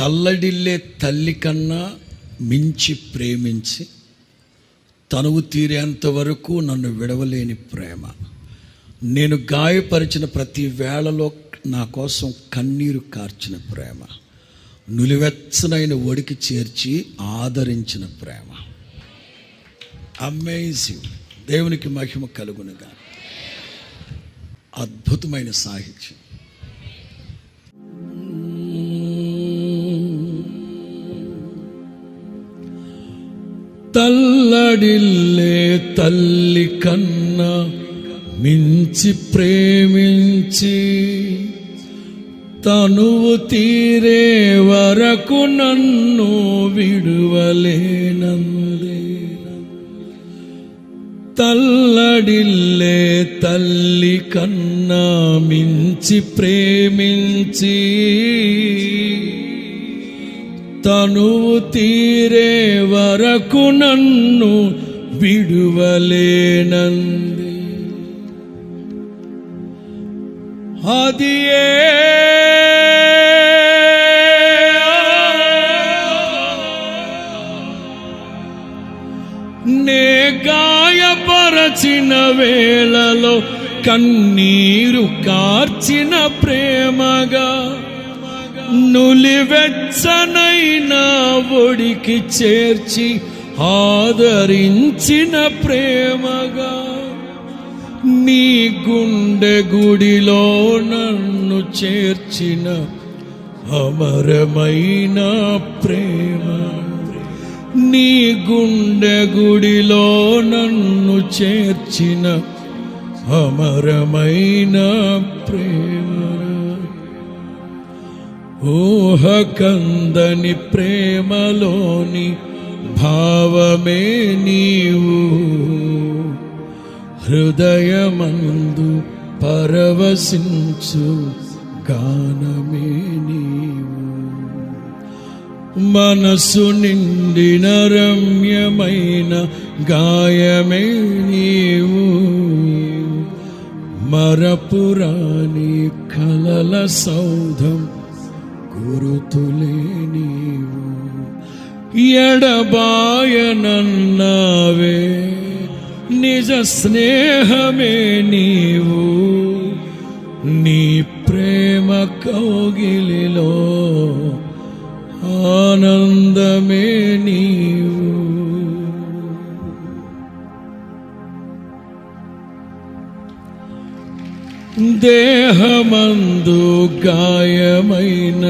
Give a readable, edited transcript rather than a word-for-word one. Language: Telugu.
తల్లడిల్లే తల్లి కన్నా మించి ప్రేమించి తనువు తీరేంత వరకు నన్ను విడవలేని ప్రేమ. నేను గాయపరిచిన ప్రతి వేళలో నా కోసం కన్నీరు కార్చిన ప్రేమ. నులివెచ్చనైన ఒడికి చేర్చి ఆదరించిన ప్రేమ. అమేజింగ్. దేవునికి మహిమ కలుగునుగా. అద్భుతమైన సాహిత్యం. తల్లడిల్లే తల్లి కన్నా మించి ప్రేమించి తనువు తీరే వరకు నన్ను విడువలేనందే. తల్లడిల్లే తల్లి కన్నా మించి ప్రేమించి తనువు తీరే వరకు నన్ను విడువలేనంది. అది నే గాయపరచిన వేళలో కన్నీరు కార్చిన ప్రేమగా, నులివెచ్చనైన ఒడికి చేర్చి ఆదరించిన ప్రేమగా, నీ గుండె గుడిలో నన్ను చేర్చిన అమరమైన ప్రేమ. నీ గుండె గుడిలో నన్ను చేర్చిన అమరమైన ప్రేమ. ఊహకందని ప్రేమలోని భావమే నీవు, హృదయమందు పరవశించు గానమే నీవు. మనసు నిండిన రమ్యమైన గాయమే నీవు, మరపురాని కలల సౌధం గురుతులే నీవు. ఎడబాయనన్నావే నిజ స్నేహమే నీవు, నీ ప్రేమ కౌగిలిలో ఆనందమే నీవు. దేహమందు గాయమైన